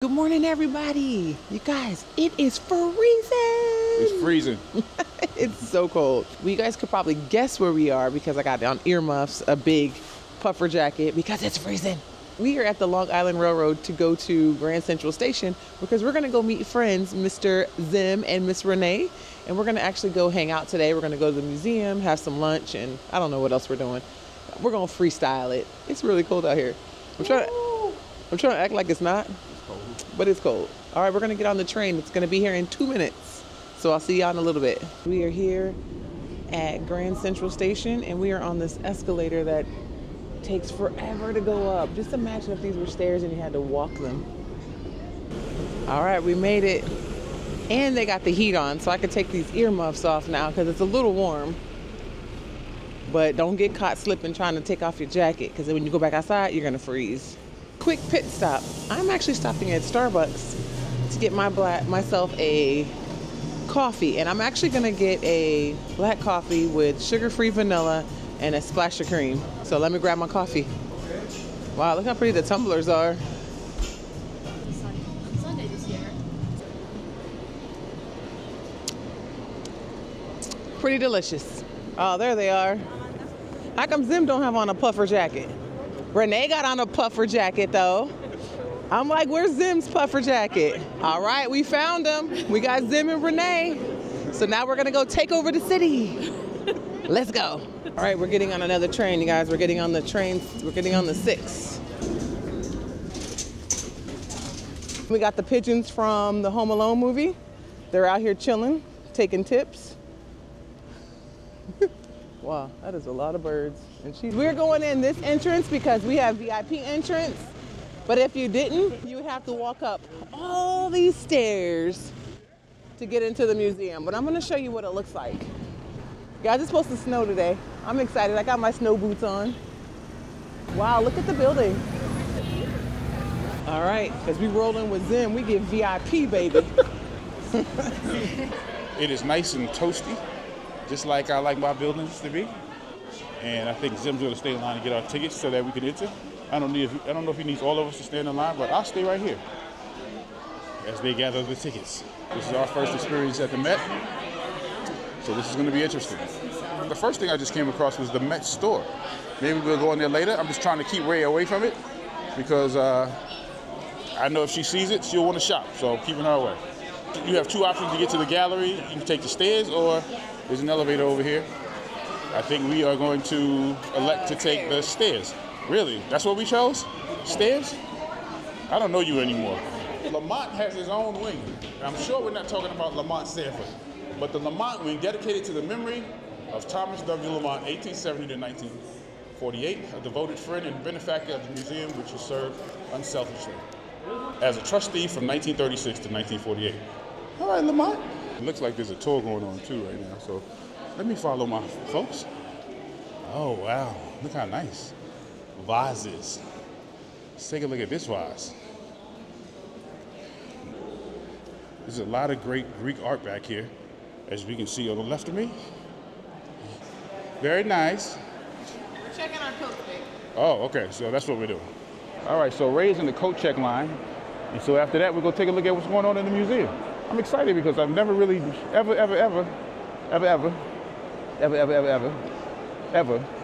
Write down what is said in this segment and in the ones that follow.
Good morning, everybody. You guys, it is freezing. It's freezing. It's so cold. Well, you guys could probably guess where we are because I got on earmuffs, a big puffer jacket because it's freezing. We are at the Long Island Railroad to go to Grand Central Station because we're gonna go meet friends, Mr. Zim and Miss Renee, and we're gonna actually go hang out today. We're gonna go to the museum, have some lunch, and I don't know what else we're doing. We're gonna freestyle it. It's really cold out here. I'm trying to act like it's not. But it's cold. All right, we're gonna get on the train. It's gonna be here in 2 minutes. So I'll see y'all in a little bit. We are here at Grand Central Station and we are on this escalator that takes forever to go up. Just imagine if these were stairs and you had to walk them. All right, we made it. And they got the heat on, so I could take these earmuffs off now because it's a little warm. But don't get caught slipping trying to take off your jacket because when you go back outside, you're gonna freeze. Quick pit stop. I'm actually stopping at Starbucks to get myself a coffee, and I'm actually gonna get a black coffee with sugar-free vanilla and a splash of cream. So let me grab my coffee. Wow, look how pretty the tumblers are. Sunday this year. Pretty delicious. Oh, there they are. How come Zim don't have on a puffer jacket? Renee got on a puffer jacket though. I'm like, where's Zim's puffer jacket? All right, we found him. We got Zim and Renee. So now we're gonna go take over the city. Let's go. All right, we're getting on another train, you guys. We're getting on the train, we're getting on the 6. We got the pigeons from the Home Alone movie. They're out here chilling, taking tips. Wow, that is a lot of birds. And we're going in this entrance because we have VIP entrance. But if you didn't, you would have to walk up all these stairs to get into the museum. But I'm gonna show you what it looks like. Guys, it's supposed to snow today. I'm excited, I got my snow boots on. Wow, look at the building. All right, because we rolled in with Zim, we get VIP, baby. It is nice and toasty, just like I like my buildings to be. And I think Zim's gonna stay in line and get our tickets so that we can enter. I don't know if he needs all of us to stand in line, but I'll stay right here as they gather the tickets. This is our first experience at the Met, so this is gonna be interesting. The first thing I just came across was the Met store. Maybe we'll go in there later. I'm just trying to keep Ray away from it because I know if she sees it, she'll want to shop, so I'm keeping her away. You have 2 options to get to the gallery. You can take the stairs or there's an elevator over here. I think we are going to elect to take the stairs. Really? That's what we chose? Stairs? I don't know you anymore. Lamont has his own wing. And I'm sure we're not talking about Lamont Sanford, but the Lamont wing dedicated to the memory of Thomas W. Lamont, 1870 to 1948, a devoted friend and benefactor of the museum, which has served unselfishly as a trustee from 1936 to 1948. All right, Lamont. It looks like there's a tour going on too right now, so let me follow my folks. Oh, wow, look how nice. Vases. Let's take a look at this vase. There's a lot of great Greek art back here, as we can see on the left of me. Very nice. We're checking our coat pick. Oh, okay, so that's what we're doing. All right, so Ray's in the coat check line, and so after that, we're gonna take a look at what's going on in the museum. I'm excited because I've never really ever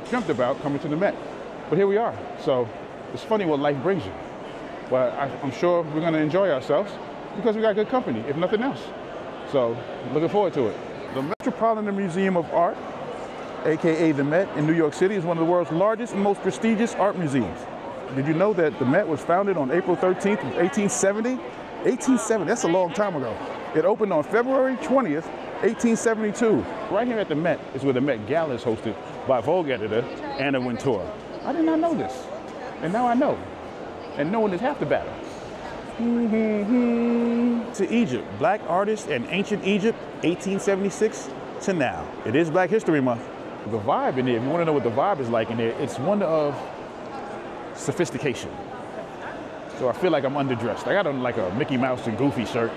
dreamt about coming to the Met. But here we are. So it's funny what life brings you. But I'm sure we're going to enjoy ourselves because we got good company, if nothing else. So looking forward to it. The Metropolitan Museum of Art, AKA the Met in New York City, is one of the world's largest and most prestigious art museums. Did you know that the Met was founded on April 13th of 1870? 1870, that's a long time ago. It opened on February 20th, 1872. Right here at the Met is where the Met Gala is hosted by Vogue editor Anna Wintour. I did not know this, and now I know. And knowing is half the battle. To Egypt, Black artists and ancient Egypt, 1876 to now. It is Black History Month. The vibe in there, if you want to know what the vibe is like in there, it's one of sophistication. So I feel like I'm underdressed. I got on like a Mickey Mouse and Goofy shirt.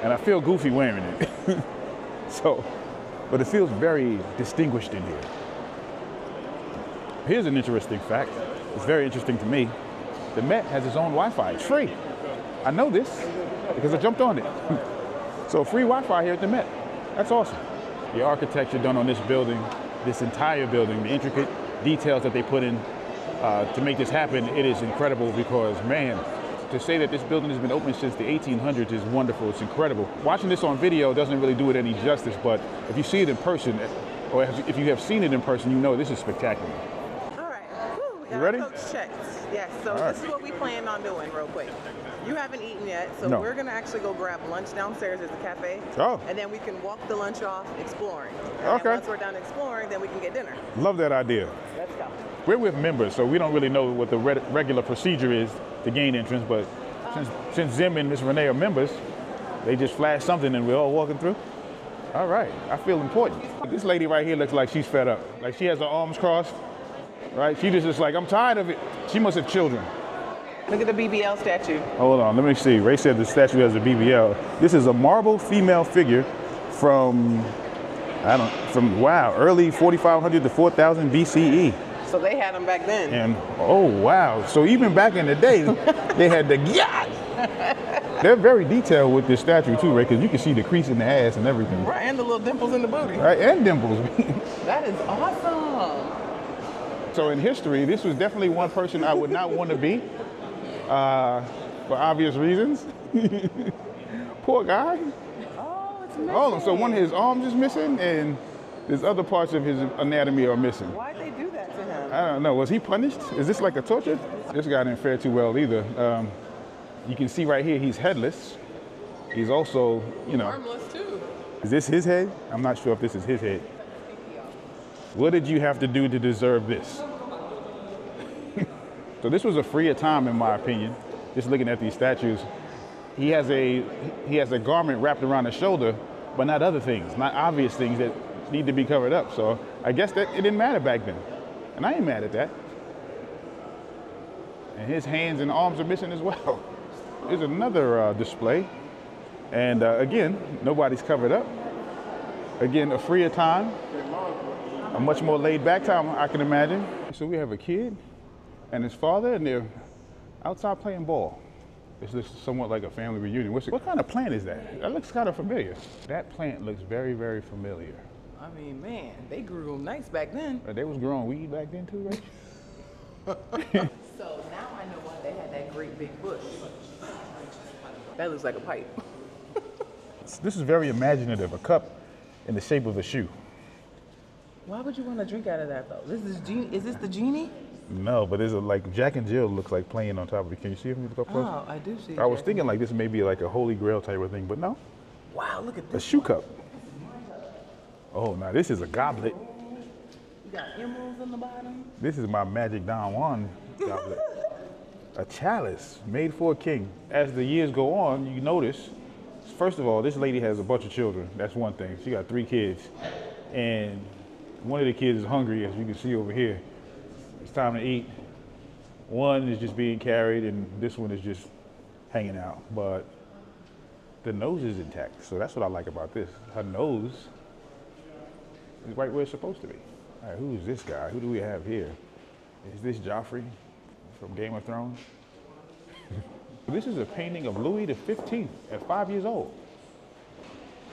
And I feel goofy wearing it. But it feels very distinguished in here. Here's an interesting fact. It's very interesting to me. The Met has its own Wi-Fi. It's free. I know this because I jumped on it. So free Wi-Fi here at the Met. That's awesome. The architecture done on this building, this entire building, the intricate details that they put in to make this happen, it is incredible because, man, to say that this building has been open since the 1800s is wonderful. It's incredible. Watching this on video doesn't really do it any justice, but if you see it in person, or if you have seen it in person, you know this is spectacular. All right. Whew, we got You ready? our coach checked. Yes, so All this is what we plan on doing real quick. You haven't eaten yet, so No. we're gonna actually go grab lunch downstairs. There's a cafe. Oh. And then we can walk the lunch off exploring. And Okay. then once we're done exploring, then we can get dinner. Love that idea. Let's go. We're with members, so we don't really know what the regular procedure is to gain entrance, but since Zim and Miss Renee are members, they just flash something and we're all walking through. All right, I feel important. This lady right here looks like she's fed up. Like she has her arms crossed, right? She just like, I'm tired of it. She must have children. Look at the BBL statue. Hold on, let me see. Ray said the statue has a BBL. This is a marble female figure from, wow, early 4500 to 4000 BCE. So they had them back then. And, oh, wow. So even back in the day, they had the yacht. They're very detailed with this statue too, Ray, because you can see the crease in the ass and everything. Right, and the little dimples in the booty. Right, and dimples. That is awesome. So in history, this was definitely one person I would not want to be, for obvious reasons. Poor guy. Oh, it's missing. Oh, so one of his arms is missing, and there's other parts of his anatomy are missing. Why'd they do that to him? I don't know. Was he punished? Is this like a torture? This guy didn't fare too well either. You can see right here, he's headless. He's also, you know. Armless too. Is this his head? I'm not sure if this is his head. What did you have to do to deserve this? So this was a freer time, in my opinion. Just looking at these statues, he has a garment wrapped around his shoulder, but not other things, not obvious things that need to be covered up. So I guess that it didn't matter back then, and I ain't mad at that. And his hands and arms are missing as well. There's another display, and again, nobody's covered up. Again, a freer time, a much more laid-back time, I can imagine. So we have a kid and his father, and they're outside playing ball. This looks somewhat like a family reunion. What kind of plant is that? That looks kind of familiar. That plant looks very, very familiar. I mean, man, they grew nice back then. They was growing weed back then too, right? So now I know why they had that great big bush. That looks like a pipe. This is very imaginative, a cup in the shape of a shoe. Why would you want to drink out of that though? Is this the genie? No, but there's like Jack and Jill looks like playing on top of it. Can you see it from up close? Oh, I do see. I was thinking like this may be like a Holy Grail type of thing, but no. Wow, look at A this. shoe cup. Oh, now this is a goblet. You got emeralds on the bottom. This is my Magic Don Juan goblet. A chalice made for a king. As the years go on, you notice, first of all, this lady has a bunch of children. That's one thing. She got 3 kids. And one of the kids is hungry, as you can see over here. It's time to eat. One is just being carried, and this one is just hanging out. But the nose is intact, so that's what I like about this. Her nose is right where it's supposed to be. All right, who is this guy? Who do we have here? Is this Joffrey from Game of Thrones? This is a painting of Louis XV at 5 years old.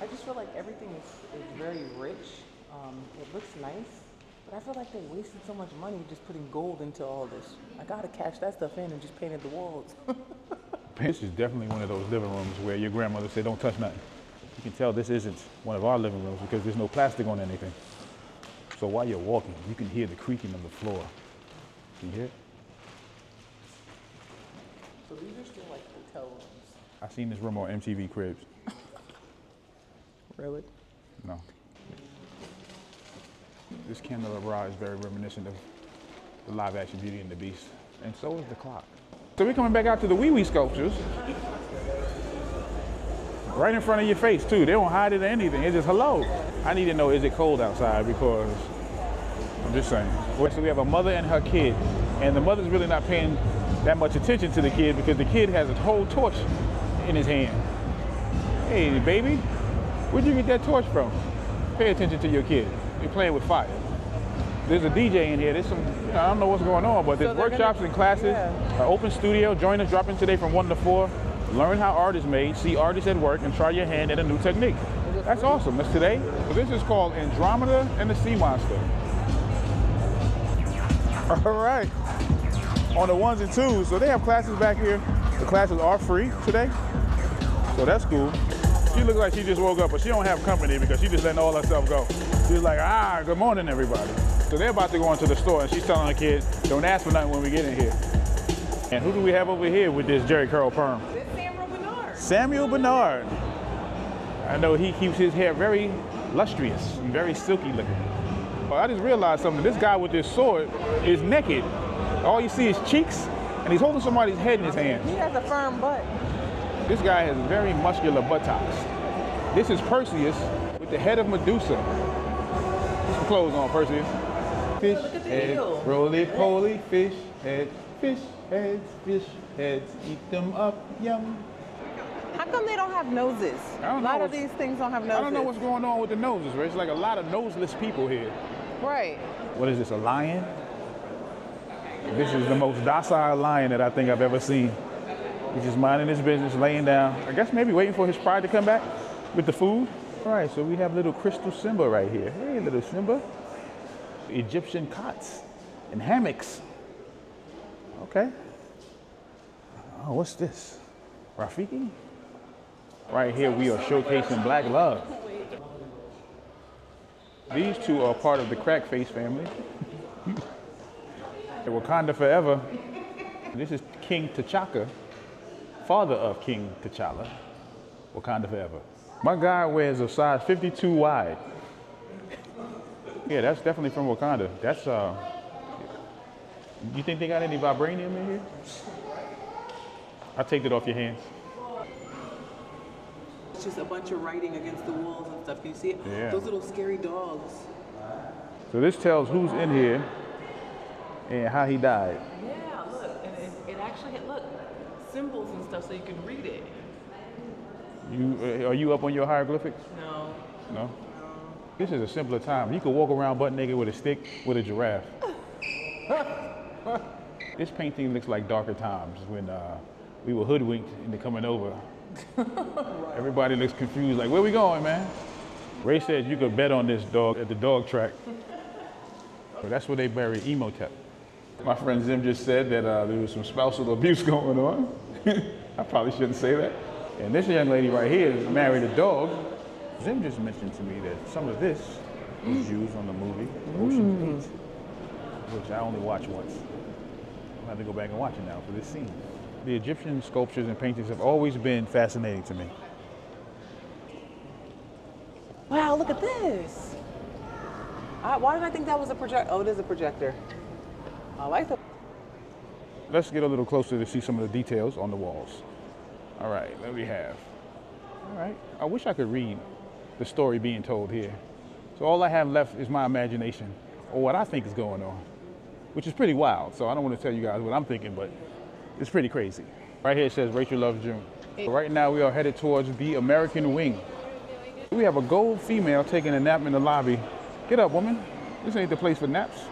I just feel like everything is very rich. It looks nice, but I feel like they wasted so much money just putting gold into all this. I gotta cash that stuff in and just painted the walls. This is definitely one of those living rooms where your grandmother said, don't touch nothing. You can tell this isn't one of our living rooms because there's no plastic on anything. So while you're walking, you can hear the creaking of the floor. Can you hear it? So these are still like hotel rooms. I've seen this room on MTV Cribs. Really? No. This candelabra is very reminiscent of the live action Beauty and the Beast. And so is the clock. So we're coming back out to the wee sculptures. Right in front of your face too. They don't hide it or anything. It's just hello. I need to know, is it cold outside? Because I'm just saying. So we have a mother and her kid. And the mother's really not paying that much attention to the kid because the kid has a whole torch in his hand. Hey, baby, where'd you get that torch from? Pay attention to your kid. You're playing with fire. There's a DJ in here. There's some, you know, I don't know what's going on, but there's workshops and classes. Yeah. Open studio. Join us. Drop in today from 1 to 4. Learn how art is made. See artists at work and try your hand at a new technique. That's awesome. That's today. So this is called Andromeda and the Sea Monster. All right. On the 1s and 2s. So they have classes back here. The classes are free today. So that's cool. She looks like she just woke up, but she don't have company because she just letting all herself go. She's like, good morning, everybody. So they're about to go into the store, and she's telling her kids, don't ask for nothing when we get in here. And who do we have over here with this Jerry curl perm? It's Samuel Bernard. Samuel Bernard. I know he keeps his hair very lustrous and very silky looking. Well, I just realized something. This guy with this sword is naked. All you see is cheeks, and he's holding somebody's head in his hands. He has a firm butt. This guy has very muscular buttocks. This is Perseus with the head of Medusa. Put some clothes on, Perseus. Fish heads, roly-poly, fish heads, eat them up, yum. How come they don't have noses? A lot of these things don't have noses. I don't know what's going on with the noses, right? It's like a lot of noseless people here. Right. What is this, a lion? This is the most docile lion that I think I've ever seen. He's just minding his business, laying down. I guess maybe waiting for his pride to come back with the food. All right, so we have little crystal Simba right here. Hey, little Simba. Egyptian cots and hammocks. Okay. Oh, what's this? Rafiki? Right here, we are showcasing Black love. These two are part of the crack face family. Wakanda forever. This is King T'Chaka, father of King T'Challa. Wakanda forever. My guy wears a size 52 wide. Yeah, that's definitely from Wakanda. That's, you think they got any vibranium in here? I'll take it off your hands. It's just a bunch of writing against the walls and stuff. Can you see it? Yeah. Those little scary dogs. So this tells who's in here and how he died. Yeah, look, and it actually had, look, symbols and stuff so you can read it. Are you up on your hieroglyphics? No. No? This is a simpler time. You could walk around butt naked with a stick with a giraffe. This painting looks like darker times when we were hoodwinked into coming over. Right. Everybody looks confused, like, where we going, man? Ray said you could bet on this dog at the dog track. So that's where they bury Imhotep. My friend Zim just said that there was some spousal abuse going on. I probably shouldn't say that. And this young lady right here married a dog. Zim just mentioned to me that some of this was used on the movie Ocean's 8, which I only watched once. I'll have to go back and watch it now for this scene. The Egyptian sculptures and paintings have always been fascinating to me. Wow, look at this. Why did I think that was a projector? Oh, it is a projector. I like that. Let's get a little closer to see some of the details on the walls. All right, what do we have? All right, I wish I could read the story being told here. So all I have left is my imagination, or what I think is going on, which is pretty wild. So I don't want to tell you guys what I'm thinking, but it's pretty crazy. Right here it says Rachel loves June. So right now we are headed towards the American Wing. We have a gold female taking a nap in the lobby. Get up, woman. This ain't the place for naps.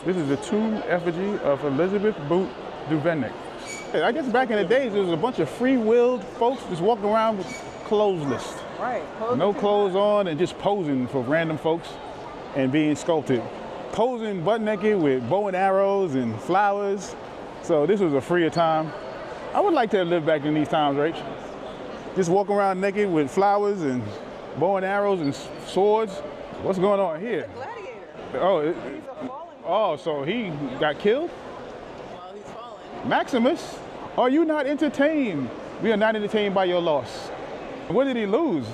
This is the tomb effigy of Elizabeth Boot Duveneck. I guess back in the days, there was a bunch of free-willed folks just walking around with clothesless. Right. No clothes on and just posing for random folks and being sculpted. Posing butt naked with bow and arrows and flowers. So this was a freer time. I would like to live back in these times, Rach. Just walk around naked with flowers and bow and arrows and swords. What's going on here? Gladiator. Oh, so he got killed? Well, he's fallen. Maximus, are you not entertained? We are not entertained by your loss. What did he lose?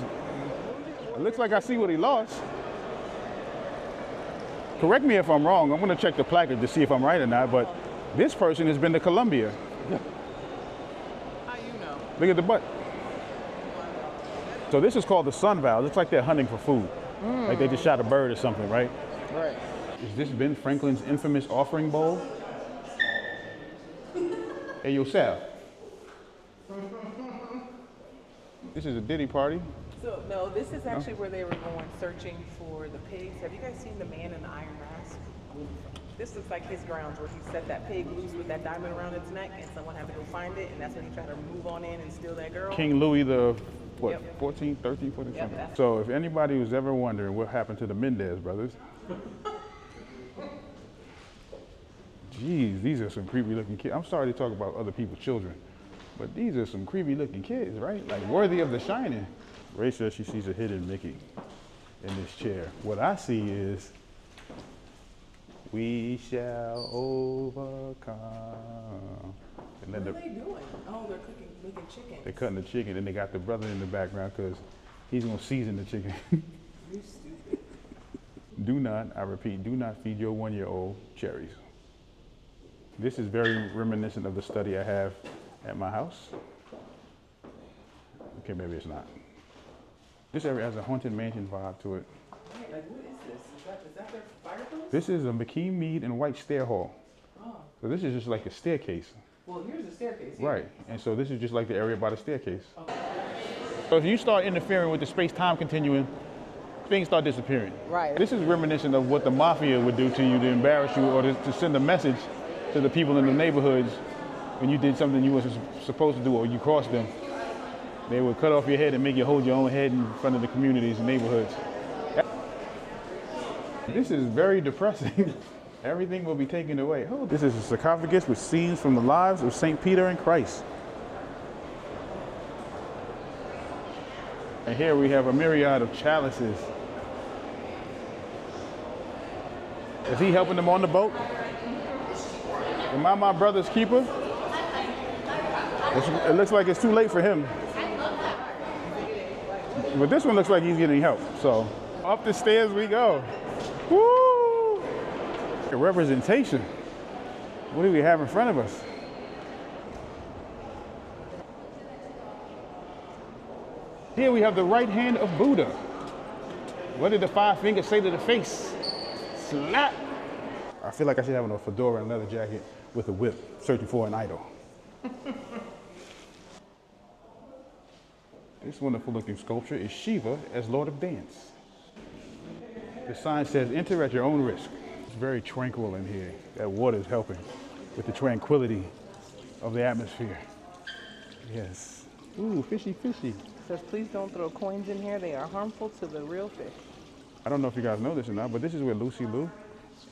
It looks like I see what he lost. Correct me if I'm wrong. I'm going to check the placard to see if I'm right or not, but this person has been to Colombia. How you know? Look at the butt. So this is called the sun vow. It looks like they're hunting for food. Like they just shot a bird or something, right? Right. Is this Ben Franklin's infamous offering bowl? Hey, yourself. This is a Diddy party. So, no, this is actually where they were going searching for the pigs. Have you guys seen The Man in the Iron Mask? This looks like his grounds where he set that pig loose with that diamond around its neck and someone had to go find it, and that's when he tried to move on in and steal that girl. King Louis the, what, Yep. 14, 13, 14, Yep, something. So if anybody was ever wondering what happened to the Mendez brothers, geez, these are some creepy looking kids. I'm sorry to talk about other people's children, but these are some creepy looking kids, right? Like worthy of The Shining. Ray says she sees a hidden Mickey in this chair. What I see is, we shall overcome. And then What are they doing? Oh, they're making chicken. they're cutting the chicken, and they got the brother in the background because he's gonna season the chicken. You stupid. Do not, I repeat, do not feed your 1-year-old cherries. This is very reminiscent of the study I have at my house. Okay, maybe it's not. This area has a haunted mansion vibe to it. Right, like what is this? Is that their fireplace? This is a McKee Mead and White stair hall. Oh, So this is just like a staircase. well, here's the staircase. Here. Right, and so this is just like the area by the staircase. Okay. So if you start interfering with the space-time continuum, things start disappearing. Right. This is reminiscent of what the mafia would do to you to embarrass you or to send a message to the people in the neighborhoods when you did something you wasn't supposed to do or you crossed them. They would cut off your head and make you hold your own head in front of the communities and neighborhoods. This is very depressing. Everything will be taken away. Oh, this is a sarcophagus with scenes from the lives of St. Peter and Christ. And here we have a myriad of chalices. Is he helping them on the boat? Am I my brother's keeper? It looks like it's too late for him. But this one looks like he's getting help. So up the stairs we go. Woo! A representation. What do we have in front of us? Here we have the right hand of Buddha. What did the 5 fingers say to the face? Slap! I feel like I should have on a fedora and leather jacket with a whip, searching for an idol. This wonderful looking sculpture is Shiva as Lord of Dance. The sign says, enter at your own risk. It's very tranquil in here. That water is helping with the tranquility of the atmosphere. Yes. Ooh, fishy, fishy. It says, please don't throw coins in here. They are harmful to the real fish. I don't know if you guys know this or not, but this is where Lucy Liu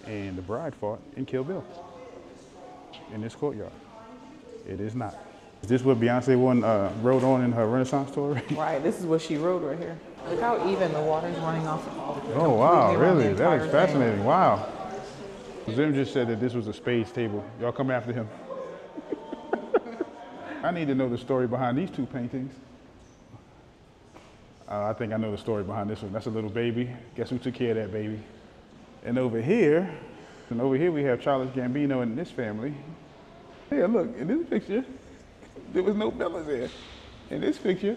and the bride fought in Kill Bill, in this courtyard. It is not. Is this what Beyonce wrote on in her Renaissance tour? Right, this is what she wrote right here. Look how even the water's running off. Oh, wow, completely around the really? That is entire fascinating. thing. Wow. Zim just said that this was a spades table. Y'all come after him. I need to know the story behind these 2 paintings. I think I know the story behind this one. That's a little baby. Guess who took care of that baby? And over here we have Charles Gambino and this family. Yeah, look, in this picture, there was no Bellas there. In this picture,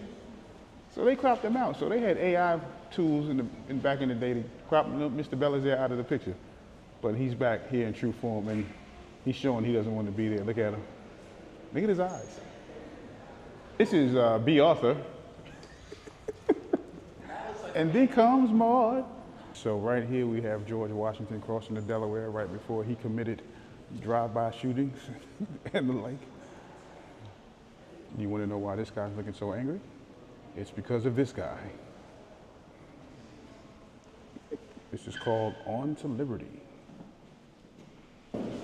so they cropped them out. So they had AI tools back in the day to crop Mr. Belazaire out of the picture. But he's back here in true form, and he's showing he doesn't want to be there. Look at him. Look at his eyes. This is B. Arthur. And then comes Maud. So right here we have George Washington crossing the Delaware right before he committed drive-by shootings and the like. You want to know why this guy's looking so angry? It's because of this guy. This is called On to Liberty.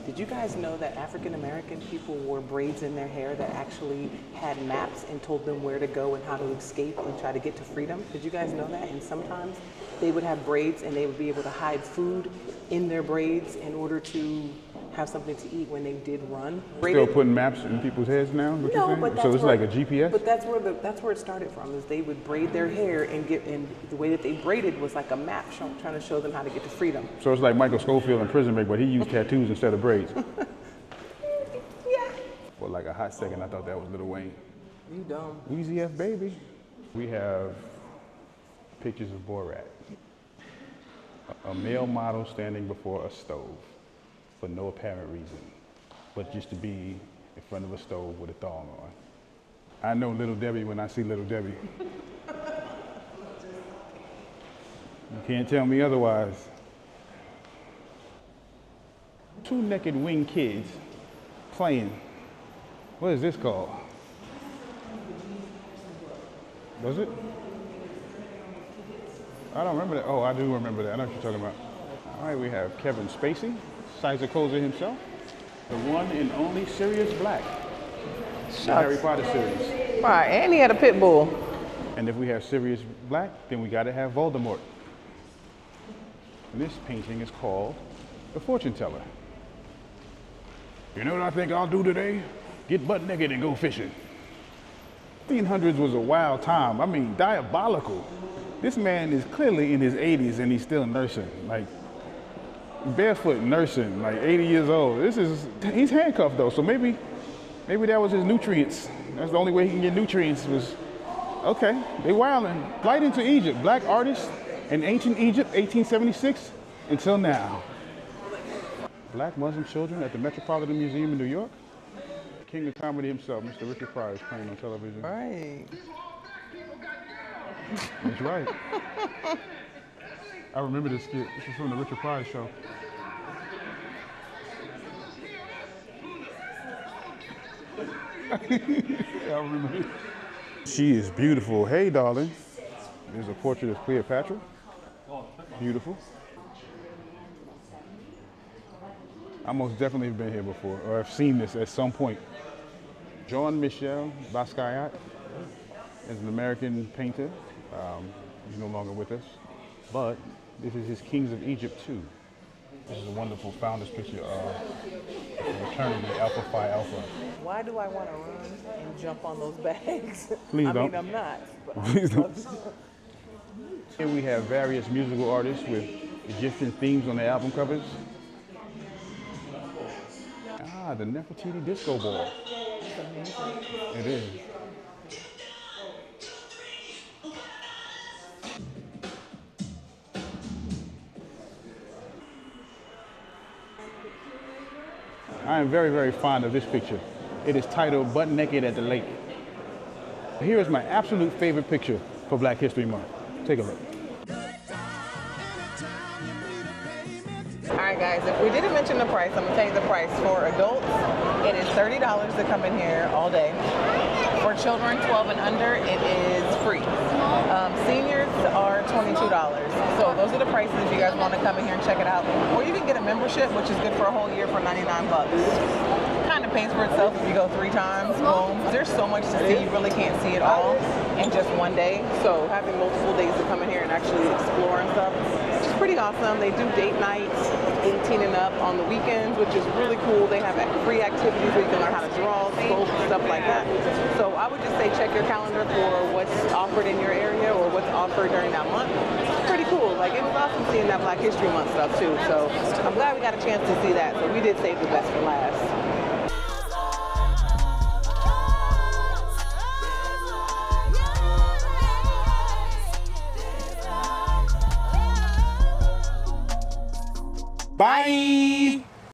Did you guys know that African American people wore braids in their hair that actually had maps and told them where to go and how to escape and try to get to freedom? Did you guys know that? And sometimes they would have braids and they would be able to hide food in their braids in order to have something to eat when they did run. Still putting maps in people's heads now? What No, you're but saying? that's So it's where, like a GPS? But that's where it started from. Is they would braid their hair and the way that they braided was like a map trying to show them how to get to freedom. So it's like Michael Scofield in Prison Break, but he used tattoos instead of braids. Yeah. For like a hot second, I thought that was Lil Wayne. You dumb. Weezy F baby. We have pictures of Borat. A male model standing before a stove for no apparent reason, but just to be in front of a stove with a thong on. I know Little Debbie when I see Little Debbie. You can't tell me otherwise. Two naked winged kids playing. What is this called? Does it? I don't remember that. Oh, I do remember that. I know what you're talking about. All right, we have Kevin Spacey, Sizer Koza himself, the one and only Sirius Black, the Harry Potter series. Right, and he had a pit bull. And if we have Sirius Black, then we got to have Voldemort. And this painting is called The Fortune Teller. You know what I think I'll do today? Get butt naked and go fishing. 1800s was a wild time. I mean, diabolical. This man is clearly in his 80s and he's still nursing. Like, barefoot nursing, like 80 years old. He's handcuffed though, so maybe that was his nutrients. That's the only way he can get nutrients was, okay, they wildin'. Flight into Egypt, Black artist in ancient Egypt, 1876 until now. Black Muslim children at the Metropolitan Museum in New York. King of comedy himself, Mr. Richard Pryor, is playing on television. Right. That's right. I remember this skit. This is from the Richard Pryor show. I remember this. She is beautiful. Hey, darling. There's a portrait of Cleopatra. Beautiful. I most definitely have been here before, or I've seen this at some point. Jean-Michel Basquiat is an American painter. He's no longer with us, but this is his Kings of Egypt too. This is a wonderful founder's picture of Return to Alpha Phi Alpha. Why do I want to run and jump on those bags? Please don't. I mean, I'm not. But Please don't. Here we have various musical artists with Egyptian themes on the album covers. Ah, the Nefertiti Disco Ball. That's amazing. It is. I am very, very fond of this picture. It is titled Butt Naked at the Lake. Here is my absolute favorite picture for Black History Month. Take a look. All right, guys, if we didn't mention the price, I'm gonna tell you the price. For adults, it is $30 to come in here all day. For children 12 and under, it is free. Seniors are $22. So those are the prices if you guys want to come in here and check it out. Or you can get a membership, which is good for a whole year for 99 bucks. Kind of pays for itself if you go 3 times. Boom. There's so much to see, you really can't see it all in just one day. So having multiple days to come in here and actually explore and stuff, which is pretty awesome. They do date nights, 18 and up on the weekends, which is really cool. They have free activities where you can learn how to draw, sculpt, stuff like that. So I would just say check your calendar for what's offered in your area or what's offered during that month. It's pretty cool. Like, it was awesome seeing that Black History Month stuff too. So I'm glad we got a chance to see that. So we did save the best for last. Bye!